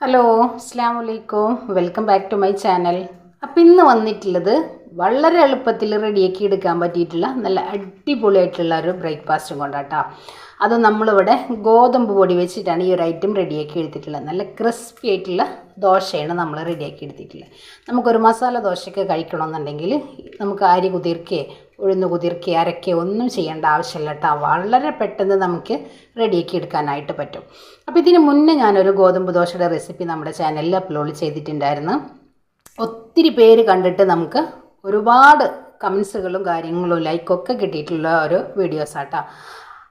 Hello അസ്സലാമു അലൈക്കും welcome back to my channel. അപ്പം ഇന്ന് വന്നിട്ടുള്ളത് വളരെ എളുപ്പത്തിൽ റെഡിയാക്കി എടുക്കാൻ പറ്റിയിട്ടുള്ള നല്ല അടിപൊളിയായിട്ടുള്ള ഒരു ബ്രേക്ക്ഫാസ്റ്റും കൊണ്ടാട്ടോ. അത് നമ്മളിവിടെ ഗോതമ്പ് പൊടി വെച്ചിട്ടാണ് ഈ ഒരു ഐറ്റം റെഡിയാക്കി എടുത്തിട്ടുള്ളത്. നല്ല ക്രിസ്പി ആയിട്ടുള്ള ദോശയാണ് നമ്മൾ റെഡിയാക്കി എടുത്തിട്ടുള്ളത്. നമുക്കൊരു മസാല ദോശയൊക്കെ കഴിക്കണമെന്നുണ്ടെങ്കിൽ നമുക്ക് അരി കുതിർക്കുകയോ ഉഴുന്ന് കുതിർക്കുകയോ അരക്കുകയോ ഒന്നും ചെയ്യേണ്ട ആവശ്യമില്ല കേട്ടോ. വളരെ പെട്ടെന്ന് നമുക്ക് റെഡിയാക്കി എടുക്കാനായിട്ട് പറ്റും. അപ്പോൾ ഇതിന് മുന്നേ ഞാനൊരു ഗോതമ്പ് ദോശയുടെ റെസിപ്പി നമ്മുടെ ചാനലിൽ അപ്ലോഡ് ചെയ്തിട്ടുണ്ടായിരുന്നു. ഒത്തിരി പേര് കണ്ടിട്ട് നമുക്ക് ഒരുപാട് കമൻസുകളും കാര്യങ്ങളും ലൈക്കൊക്കെ കിട്ടിയിട്ടുള്ള ഒരു വീഡിയോസാട്ടോ.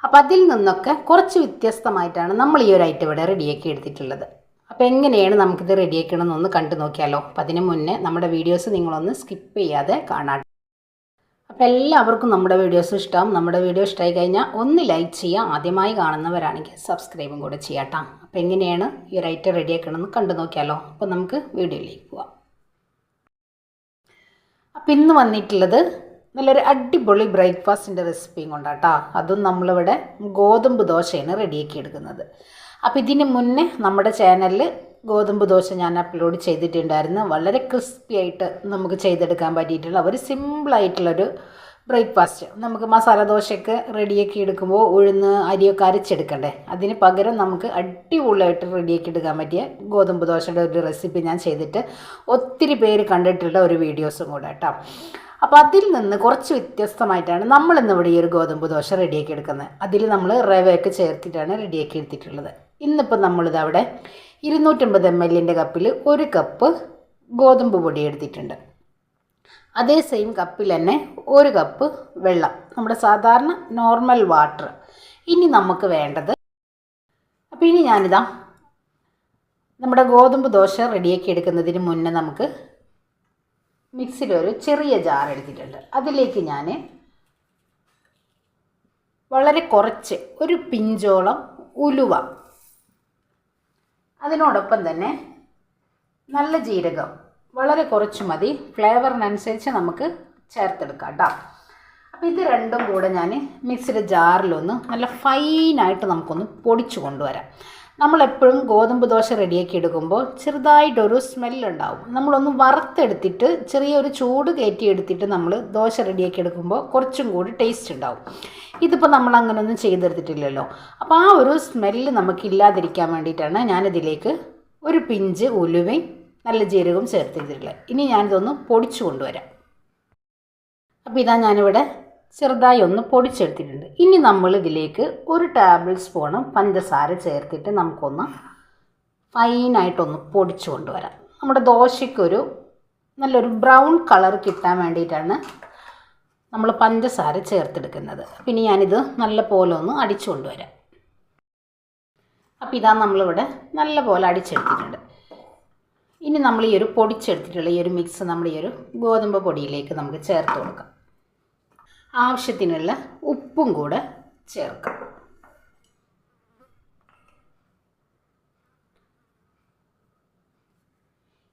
അപ്പോൾ അതിൽ നിന്നൊക്കെ കുറച്ച് വ്യത്യസ്തമായിട്ടാണ് നമ്മൾ ഈ ഒരു ഐറ്റം ഇവിടെ റെഡിയാക്കി എടുത്തിട്ടുള്ളത്. അപ്പോൾ എങ്ങനെയാണ് നമുക്കിത് റെഡിയാക്കണമെന്നൊന്ന് കണ്ടു നോക്കിയാലോ. അപ്പോൾ അതിന് മുന്നേ നമ്മുടെ വീഡിയോസ് നിങ്ങളൊന്ന് സ്കിപ്പ് ചെയ്യാതെ കാണാം. അപ്പോൾ എല്ലാവർക്കും നമ്മുടെ വീഡിയോസ് ഇഷ്ടമാവും. നമ്മുടെ വീഡിയോ ഇഷ്ടമായി കഴിഞ്ഞാൽ ഒന്ന് ലൈക്ക് ചെയ്യുക. ആദ്യമായി കാണുന്നവരാണെങ്കിൽ സബ്സ്ക്രൈബും കൂടെ ചെയ്യാട്ടോ. അപ്പോൾ എങ്ങനെയാണ് ഈ ഒരു ഐറ്റം റെഡിയാക്കണമെന്ന് കണ്ടു നോക്കിയാലോ. അപ്പോൾ നമുക്ക് വീഡിയോയിലേക്ക് പോവാം. അപ്പോൾ ഇന്ന് വന്നിട്ടുള്ളത് നല്ലൊരു അടിപൊളി ബ്രേക്ക്ഫാസ്റ്റിൻ്റെ റെസിപ്പിയും കൊണ്ടാട്ടോ. അതും നമ്മളിവിടെ ഗോതമ്പ് ദോശയാണ് റെഡിയാക്കി എടുക്കുന്നത്. അപ്പോൾ ഇതിന് മുന്നേ നമ്മുടെ ചാനലിൽ ഗോതമ്പ് ദോശ ഞാൻ അപ്ലോഡ് ചെയ്തിട്ടുണ്ടായിരുന്നു. വളരെ ക്രിസ്പി ആയിട്ട് നമുക്ക് ചെയ്തെടുക്കാൻ പറ്റിയിട്ടുള്ള ഒരു സിമ്പിളായിട്ടുള്ളൊരു ബ്രേക്ക്ഫാസ്റ്റ്. നമുക്ക് മസാല ദോശയൊക്കെ റെഡിയാക്കി എടുക്കുമ്പോൾ ഉഴുന്ന് അരിയൊക്കെ അരച്ചെടുക്കണ്ടേ, അതിന് പകരം നമുക്ക് അടിപൊളിയായിട്ട് റെഡിയാക്കി എടുക്കാൻ പറ്റിയ ഗോതമ്പ് ദോശയുടെ ഒരു റെസിപ്പി ഞാൻ ചെയ്തിട്ട് ഒത്തിരി പേര് കണ്ടിട്ടുള്ള ഒരു വീഡിയോസും കൂടെ കേട്ടോ. അപ്പോൾ അതിൽ നിന്ന് കുറച്ച് വ്യത്യസ്തമായിട്ടാണ് നമ്മളിന്നിവിടെ ഈ ഒരു ഗോതമ്പ് ദോശ റെഡിയാക്കി എടുക്കുന്നത്. അതിൽ നമ്മൾ റവയൊക്കെ ചേർത്തിട്ടാണ് റെഡിയാക്കി എടുത്തിട്ടുള്ളത്. ഇന്നിപ്പോൾ നമ്മളിതവിടെ 250 ml കപ്പിൽ 1 കപ്പ് ഗോതമ്പ് പൊടി എടുത്തിട്ടുണ്ട്. അതേ സെയിം കപ്പിൽ തന്നെ 1 കപ്പ് വെള്ളം, നമ്മുടെ സാധാരണ നോർമൽ വാട്ടർ. ഇനി നമുക്ക് വേണ്ടത്, അപ്പോൾ ഇനി ഞാനിതാ നമ്മുടെ ഗോതമ്പ് ദോശ റെഡിയാക്കി എടുക്കുന്നതിന് മുന്നേ നമുക്ക് മിക്സിയിലൊരു ചെറിയ ജാർ എടുത്തിട്ടുണ്ട്. അതിലേക്ക് ഞാൻ വളരെ കുറച്ച് ഒരു പിഞ്ചോളം ഉലുവ, അതിനോടൊപ്പം തന്നെ നല്ല ജീരകം വളരെ കുറച്ച് മതി, ഫ്ലേവറിനനുസരിച്ച് നമുക്ക് ചേർത്തെടുക്കാം കേട്ടോ. അപ്പോൾ ഇത് രണ്ടും കൂടെ ഞാൻ മിക്സിയുടെ ജാറിലൊന്ന് നല്ല ഫൈനായിട്ട് നമുക്കൊന്ന് പൊടിച്ചു കൊണ്ടുവരാം. നമ്മളെപ്പോഴും ഗോതമ്പ് ദോശ റെഡിയാക്കി എടുക്കുമ്പോൾ ചെറുതായിട്ടൊരു സ്മെല്ലുണ്ടാവും. നമ്മളൊന്ന് വറുത്തെടുത്തിട്ട് ചെറിയൊരു ചൂട് കയറ്റിയെടുത്തിട്ട് നമ്മൾ ദോശ റെഡിയാക്കി എടുക്കുമ്പോൾ കുറച്ചും കൂടി ടേസ്റ്റ് ഉണ്ടാവും. ഇതിപ്പോൾ നമ്മൾ അങ്ങനെയൊന്നും ചെയ്തെടുത്തിട്ടില്ലല്ലോ. അപ്പോൾ ആ ഒരു സ്മെല്ല് നമുക്കില്ലാതിരിക്കാൻ വേണ്ടിയിട്ടാണ് ഞാനിതിലേക്ക് ഒരു പിഞ്ച് ഉലുവയും നല്ല ജീരകവും ചേർത്തിട്ടുള്ളത്. ഇനി ഞാനിതൊന്ന് പൊടിച്ചു കൊണ്ടുവരാം. അപ്പോൾ ഇതാ ഞാനിവിടെ ചെറുതായി ഒന്ന് പൊടിച്ചെടുത്തിട്ടുണ്ട്. ഇനി നമ്മൾ ഇതിലേക്ക് 1 ടേബിൾ സ്പൂണ് പഞ്ചസാര ചേർത്തിട്ട് നമുക്കൊന്ന് ഫൈനായിട്ടൊന്ന് പൊടിച്ചു കൊണ്ടുവരാം. നമ്മുടെ ദോശയ്ക്കൊരു നല്ലൊരു ബ്രൗൺ കളർ കിട്ടാൻ വേണ്ടിയിട്ടാണ് നമ്മൾ പഞ്ചസാര ചേർത്തെടുക്കുന്നത്. പിന്നെ ഞാനിത് നല്ല പോലെ ഒന്ന് അടിച്ചു കൊണ്ടുവരാം. അപ്പോൾ ഇതാ നമ്മളിവിടെ നല്ല പോലെ അടിച്ചെടുത്തിട്ടുണ്ട്. ഇനി നമ്മൾ ഈ ഒരു പൊടിച്ചെടുത്തിട്ടുള്ള ഈ ഒരു മിക്സ് നമ്മുടെ ഈ ഒരു ഗോതമ്പ് പൊടിയിലേക്ക് നമുക്ക് ചേർത്ത് കൊടുക്കാം. ആവശ്യത്തിനുള്ള ഉപ്പും കൂടെ ചേർക്കാം.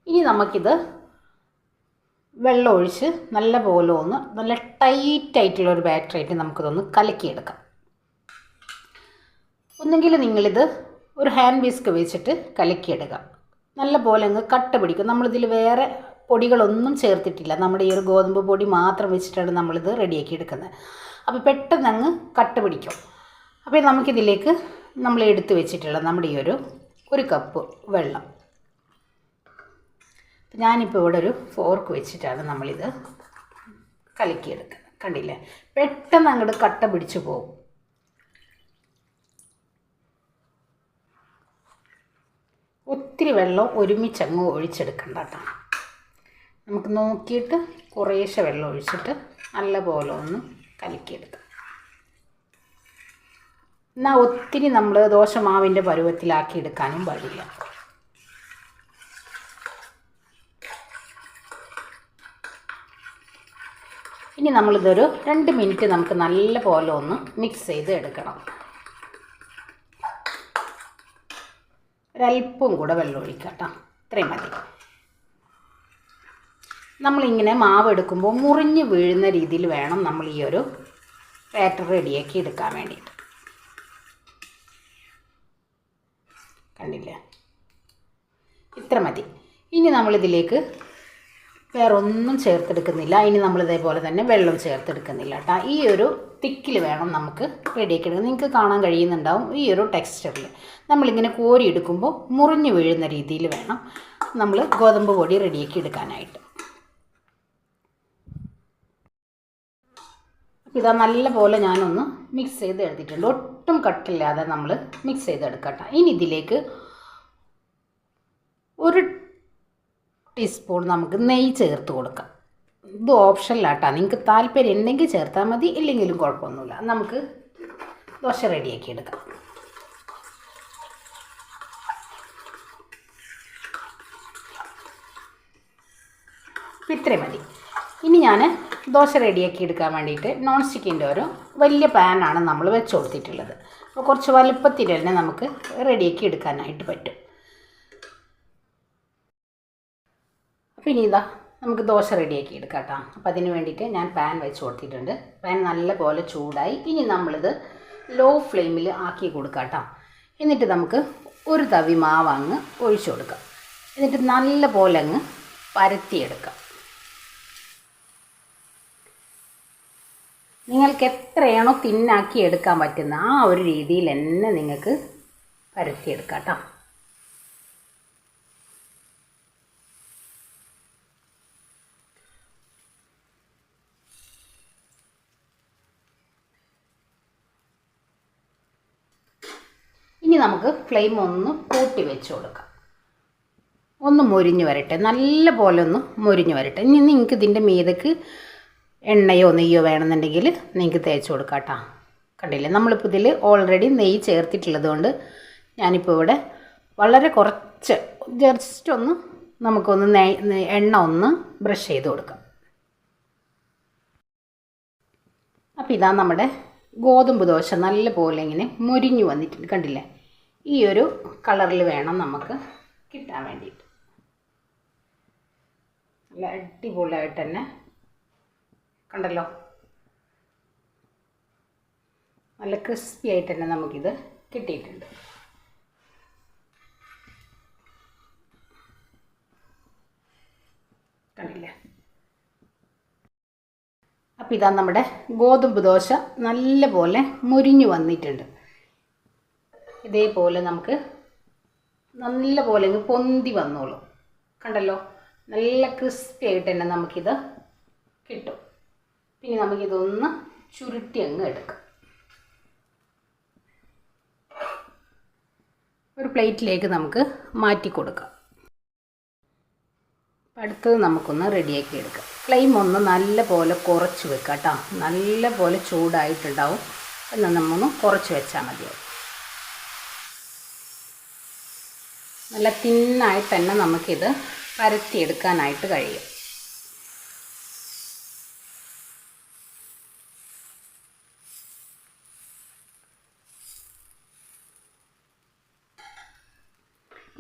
ഇനി നമുക്കിത് വെള്ളം ഒഴിച്ച് നല്ല പോലെ ഒന്ന് നല്ല ടൈറ്റായിട്ടുള്ളൊരു ബാറ്ററായിട്ട് നമുക്കിതൊന്ന് കലക്കിയെടുക്കാം. ഒന്നുകിൽ നിങ്ങളിത് ഒരു ഹാൻഡ് വിസ്ക് വെച്ചിട്ട് കലക്കിയെടുക്കാം. നല്ല പോലെ അങ്ങ് കട്ട പിടിക്കും. നമ്മളിതിൽ വേറെ പൊടികളൊന്നും ചേർത്തിട്ടില്ല. നമ്മുടെ ഈ ഒരു ഗോതമ്പ് പൊടി മാത്രം വെച്ചിട്ടാണ് നമ്മളിത് റെഡിയാക്കി എടുക്കുന്നത്. അപ്പോൾ പെട്ടെന്ന് അങ്ങ് കട്ട പിടിക്കും. അപ്പോൾ നമുക്കിതിലേക്ക് നമ്മൾ എടുത്ത് വെച്ചിട്ടുള്ള നമ്മുടെ ഈ ഒരു കപ്പ് വെള്ളം, ഞാനിപ്പോൾ ഇവിടെ ഒരു ഫോർക്ക് വെച്ചിട്ടാണ് നമ്മളിത് കലക്കിയെടുക്കുന്നത്. കണ്ടില്ലേ, പെട്ടെന്ന് അങ്ങോട്ട് കട്ട പിടിച്ചു പോകും. ഒത്തിരി വെള്ളം ഒരുമിച്ചങ്ങ് ഒഴിച്ചെടുക്കണ്ട കേട്ടോ. നമുക്ക് നോക്കിയിട്ട് കുറേശ്ശെ വെള്ളം ഒഴിച്ചിട്ട് നല്ല പോലെ ഒന്ന് കലക്കിയെടുക്കാം. എന്നാൽ ഒത്തിരി നമ്മൾ ദോശമാവിൻ്റെ പരുവത്തിലാക്കി എടുക്കാനും പാടില്ല. ഇനി നമ്മളിതൊരു 2 മിനിറ്റ് നമുക്ക് നല്ല പോലെ ഒന്ന് മിക്സ് ചെയ്ത് എടുക്കണം. ഒരല്പം കൂടെ വെള്ളം ഒഴിക്കാം കേട്ടോ. ഇത്രയും മതി. നമ്മളിങ്ങനെ മാവ് എടുക്കുമ്പോൾ മുറിഞ്ഞ് വീഴുന്ന രീതിയിൽ വേണം നമ്മൾ ഈ ഒരു ബാറ്റർ റെഡിയാക്കി എടുക്കാൻ വേണ്ടിയിട്ട്. കണ്ടില്ലേ, ഇത്ര മതി. ഇനി നമ്മളിതിലേക്ക് വേറെ ഒന്നും ചേർത്തെടുക്കുന്നില്ല. ഇനി നമ്മൾ ഇതേപോലെ തന്നെ വെള്ളം ചേർത്തെടുക്കുന്നില്ല കേട്ടോ. ഈ ഒരു തിക്കിൽ വേണം നമുക്ക് റെഡിയാക്കി എടുക്കാൻ. നിങ്ങൾക്ക് കാണാൻ കഴിയുന്നുണ്ടാവും ഈ ഒരു ടെക്സ്ചറിൽ. നമ്മളിങ്ങനെ കോരി എടുക്കുമ്പോൾ മുറിഞ്ഞു വീഴുന്ന രീതിയിൽ വേണം നമ്മൾ ഗോതമ്പ് പൊടി റെഡിയാക്കി എടുക്കാനായിട്ട്. ഇതാ നല്ല പോലെ ഞാനൊന്ന് മിക്സ് ചെയ്ത് എടുത്തിട്ടുണ്ട്. ഒട്ടും കട്ടില്ലാതെ നമ്മൾ മിക്സ് ചെയ്തെടുക്കട്ടെ. ഇനി ഇതിലേക്ക് 1 ടീസ്പൂൺ നമുക്ക് നെയ്യ് ചേർത്ത് കൊടുക്കാം. ഇത് ഓപ്ഷനിലാട്ടോ, നിങ്ങൾക്ക് താല്പര്യം ഉണ്ടെങ്കിൽ ചേർത്താൽ മതി, ഇല്ലെങ്കിലും കുഴപ്പമൊന്നുമില്ല. നമുക്ക് ദോശ റെഡിയാക്കി എടുക്കാം. ഇത്രയും മതി. ഇനി ഞാൻ ദോശ റെഡിയാക്കി എടുക്കാൻ വേണ്ടിയിട്ട് നോൺ സ്റ്റിക്കിൻ്റെ ഒരു വലിയ പാനാണ് നമ്മൾ വെച്ച് കൊടുത്തിട്ടുള്ളത്. അപ്പോൾ കുറച്ച് വലുപ്പത്തിൽ തന്നെ നമുക്ക് റെഡിയാക്കി എടുക്കാനായിട്ട് പറ്റും. അപ്പോൾ ഇനി ഇതാ നമുക്ക് ദോശ റെഡിയാക്കി എടുക്കാം കേട്ടോ. അപ്പോൾ അതിന് വേണ്ടിയിട്ട് ഞാൻ പാൻ വെച്ച് കൊടുത്തിട്ടുണ്ട്. പാൻ നല്ല പോലെ ചൂടായി. ഇനി നമ്മളിത് ലോ ഫ്ലെയിമിൽ ആക്കി കൊടുക്കാം കേട്ടോ. എന്നിട്ട് നമുക്ക് ഒരു തവി മാവ് അങ്ങ് ഒഴിച്ചു കൊടുക്കാം. എന്നിട്ട് നല്ല പോലെ അങ്ങ് പരത്തിയെടുക്കാം. നിങ്ങൾക്ക് എത്രയാണോ തിന്നാക്കി എടുക്കാൻ പറ്റുന്ന ആ ഒരു രീതിയിൽ തന്നെ നിങ്ങൾക്ക് പരത്തിയെടുക്കാം കേട്ടോ. ഇനി നമുക്ക് ഫ്ലെയിം ഒന്ന് കൂട്ടി വെച്ച് കൊടുക്കാം. ഒന്ന് മൊരിഞ്ഞ് വരട്ടെ, നല്ല പോലെ ഒന്ന് മൊരിഞ്ഞ് വരട്ടെ. ഇനി നിങ്ങൾക്ക് ഇതിൻ്റെ മീതക്ക് എണ്ണയോ നെയ്യോ വേണമെന്നുണ്ടെങ്കിൽ നിങ്ങൾക്ക് തേച്ച് കൊടുക്കാം കേട്ടോ. കണ്ടില്ലേ, നമ്മളിപ്പോൾ ഇതിൽ ഓൾറെഡി നെയ്യ് ചേർത്തിട്ടുള്ളത് കൊണ്ട് ഞാനിപ്പോൾ ഇവിടെ വളരെ കുറച്ച് ജസ്റ്റ് ഒന്ന് നമുക്കൊന്ന് എണ്ണ ഒന്ന് ബ്രഷ് ചെയ്ത് കൊടുക്കാം. അപ്പോൾ ഇതാ നമ്മുടെ ഗോതമ്പ് ദോശ നല്ല പോലെ ഇങ്ങനെ മൊരിഞ്ഞു വന്നിട്ടുണ്ട്. കണ്ടില്ലേ, ഈ ഒരു കളറിൽ വേണം നമുക്ക് കിട്ടാൻ വേണ്ടിയിട്ട്. നല്ല അടിപൊളിയായിട്ട് തന്നെ കണ്ടല്ലോ, നല്ല ക്രിസ്പി ആയിട്ട് തന്നെ നമുക്കിത് കിട്ടിയിട്ടുണ്ട്. കണ്ടില്ലേ, അപ്പോൾ ഇതാ നമ്മുടെ ഗോതമ്പ് ദോശ നല്ല പോലെ മുരിഞ്ഞു വന്നിട്ടുണ്ട്. ഇതേപോലെ നമുക്ക് നല്ല പോലെ അങ്ങ് പൊന്തി വന്നോളൂ. കണ്ടല്ലോ, നല്ല ക്രിസ്പി ആയിട്ട് തന്നെ നമുക്കിത് കിട്ടും. പിന്നെ നമുക്കിതൊന്ന് ചുരുട്ടി അങ്ങ് എടുക്കാം. ഒരു പ്ലേറ്റിലേക്ക് നമുക്ക് മാറ്റി കൊടുക്കാം. അടുത്തത് നമുക്കൊന്ന് റെഡിയാക്കി എടുക്കാം. ഫ്ലെയിം ഒന്ന് നല്ല പോലെ കുറച്ച് വെക്കാം കേട്ടോ. നല്ല പോലെ ചൂടായിട്ടുണ്ടാവും. എന്നാൽ നമ്മൊന്ന് കുറച്ച് വെച്ചാൽ മതിയാവും. നല്ല തിന്നായിട്ട് തന്നെ നമുക്കിത് പരത്തിയെടുക്കാനായിട്ട് കഴിയും.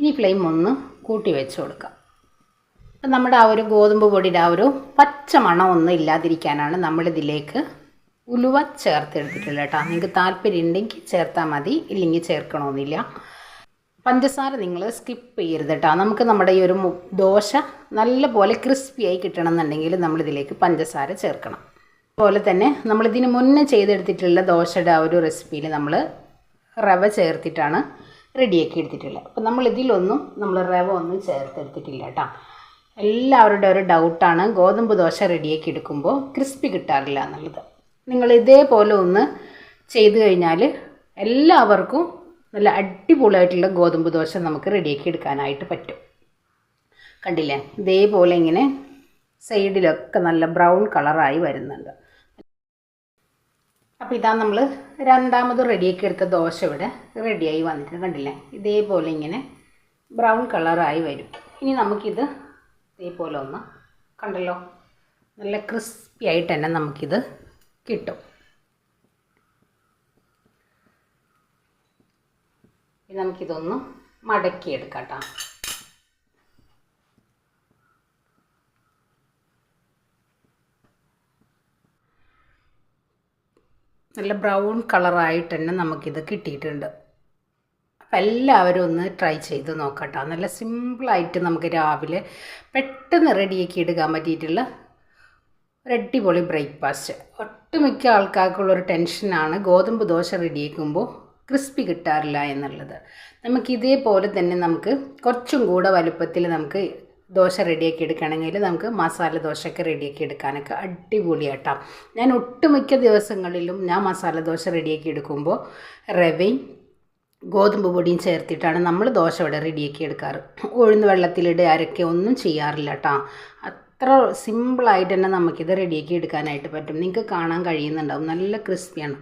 ഈ ഫ്ലെയിം ഒന്ന് കൂട്ടി വെച്ച് കൊടുക്കാം. അപ്പം നമ്മുടെ ആ ഒരു ഗോതമ്പ് പൊടിയുടെ ആ ഒരു പച്ച മണമൊന്നും ഇല്ലാതിരിക്കാനാണ് നമ്മളിതിലേക്ക് ഉലുവ ചേർത്തെടുത്തിട്ടുള്ളത് കേട്ടോ. നിങ്ങൾക്ക് താല്പര്യം ഉണ്ടെങ്കിൽ ചേർത്താൽ മതി, ഇല്ലെങ്കിൽ ചേർക്കണമെന്നില്ല. പഞ്ചസാര നിങ്ങൾ സ്കിപ്പ് ചെയ്യരുത് കേട്ടോ. നമുക്ക് നമ്മുടെ ഈ ഒരു ദോശ നല്ല പോലെ ക്രിസ്പിയായി കിട്ടണമെന്നുണ്ടെങ്കിൽ നമ്മളിതിലേക്ക് പഞ്ചസാര ചേർക്കണം. അതുപോലെ തന്നെ നമ്മളിതിന് മുന്നേ ചെയ്തെടുത്തിട്ടുള്ള ദോശയുടെ ആ ഒരു റെസിപ്പിയിൽ നമ്മൾ റവ ചേർത്തിട്ടാണ് റെഡിയാക്കി എടുത്തിട്ടുള്ളത്. അപ്പോൾ നമ്മളിതിലൊന്നും നമ്മൾ റവ ഒന്നും ചേർത്തെടുത്തിട്ടില്ല കേട്ടോ. എല്ലാവരുടെ ഒരു ഡൗട്ടാണ് ഗോതമ്പ് ദോശ റെഡിയാക്കി എടുക്കുമ്പോൾ ക്രിസ്പി കിട്ടാറില്ല എന്നുള്ളത്. നിങ്ങൾ ഇതേപോലെ ഒന്ന് ചെയ്ത് കഴിഞ്ഞാൽ എല്ലാവർക്കും നല്ല അടിപൊളിയായിട്ടുള്ള ഗോതമ്പ് ദോശ നമുക്ക് റെഡിയാക്കി എടുക്കാനായിട്ട് പറ്റും. കണ്ടില്ലേ, ഇതേപോലെ ഇങ്ങനെ സൈഡിലൊക്കെ നല്ല ബ്രൗൺ കളറായി വരുന്നുണ്ട്. അപ്പോൾ ഇതാ നമ്മൾ രണ്ടാമത് റെഡിയാക്കി എടുത്ത ദോശ ഇവിടെ റെഡിയായി വന്നിട്ടുണ്ട്. കണ്ടില്ലേ, ഇതേപോലെ ഇങ്ങനെ ബ്രൗൺ കളറായി വരും. ഇനി നമുക്കിത് ഇതേപോലെ ഒന്ന് കണ്ടല്ലോ, നല്ല ക്രിസ്പി ആയിട്ട് തന്നെ നമുക്കിത് കിട്ടും. ഇനി നമുക്കിതൊന്ന് മടക്കിയെടുക്കാം കേട്ടോ. നല്ല ബ്രൗൺ കളറായിട്ട് തന്നെ നമുക്കിത് കിട്ടിയിട്ടുണ്ട്. അപ്പോൾ എല്ലാവരും ഒന്ന് ട്രൈ ചെയ്ത് നോക്കട്ടോ. നല്ല സിമ്പിളായിട്ട് നമുക്ക് രാവിലെ പെട്ടെന്ന് റെഡിയാക്കി എടുക്കാൻ പറ്റിയിട്ടുള്ള ഒരു അടിപൊളി ബ്രേക്ക്ഫാസ്റ്റ്. ഒട്ടുമിക്ക ആൾക്കാർക്കുള്ളൊരു ടെൻഷനാണ് ഗോതമ്പ് ദോശ റെഡിയാക്കുമ്പോൾ ക്രിസ്പി കിട്ടാറില്ല എന്നുള്ളത്. നമുക്ക് ഇതേപോലെ തന്നെ നമുക്ക് കുറച്ചും കൂടെ വലുപ്പത്തിൽ നമുക്ക് ദോശ റെഡിയാക്കി എടുക്കുകയാണെങ്കിൽ നമുക്ക് മസാല ദോശയൊക്കെ റെഡിയാക്കി എടുക്കാനൊക്കെ അടിപൊളിയാട്ടോ. ഞാൻ ഒട്ടുമിക്ക ദിവസങ്ങളിലും ഞാൻ മസാല ദോശ റെഡിയാക്കി എടുക്കുമ്പോൾ റവയും ഗോതമ്പ് പൊടിയും ചേർത്തിട്ടാണ് നമ്മൾ ദോശ ഇവിടെ റെഡിയാക്കി എടുക്കാറ്. ഉഴുന്ന് വെള്ളത്തിലിട്ട് അരക്കുക ഒന്നും ചെയ്യാറില്ല കേട്ടോ. അത്ര സിമ്പിളായിട്ട് തന്നെ നമുക്കിത് റെഡിയാക്കി എടുക്കാനായിട്ട് പറ്റും. നിങ്ങൾക്ക് കാണാൻ കഴിയുന്നുണ്ടാവും, നല്ല ക്രിസ്പിയാണ്.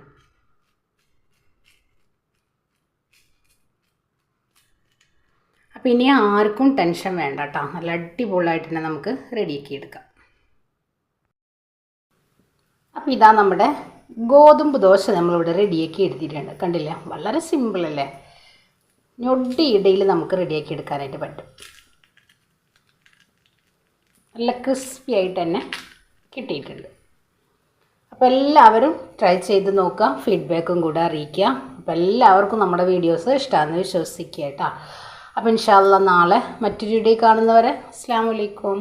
അപ്പോൾ ഇനി ആർക്കും ടെൻഷൻ വേണ്ട കേട്ടോ. നല്ല അടിപൊളിയായിട്ട് തന്നെ നമുക്ക് റെഡിയാക്കി എടുക്കാം. അപ്പോൾ ഇതാ നമ്മുടെ ഗോതമ്പ് ദോശ നമ്മളിവിടെ റെഡിയാക്കി എടുത്തിട്ടുണ്ട്. കണ്ടില്ലേ, വളരെ സിമ്പിളല്ലേ. ഞൊടി ഇടയിൽ നമുക്ക് റെഡിയാക്കി എടുക്കാനായിട്ട് പറ്റും. നല്ല ക്രിസ്പി ആയിട്ട് തന്നെ കിട്ടിയിട്ടുണ്ട്. അപ്പോൾ എല്ലാവരും ട്രൈ ചെയ്ത് നോക്കുക, ഫീഡ്ബാക്കും കൂടെ അറിയിക്കുക. അപ്പോൾ എല്ലാവർക്കും നമ്മുടെ വീഡിയോസ് ഇഷ്ടമാണെന്ന് വിശ്വസിക്കുക കേട്ടോ. അപ്പോൾ ഇൻഷാ അല്ലാഹ് നാളെ മറ്റൊരു വീഡിയോ കാണുന്നവരെ അസ്സലാമു അലൈക്കും.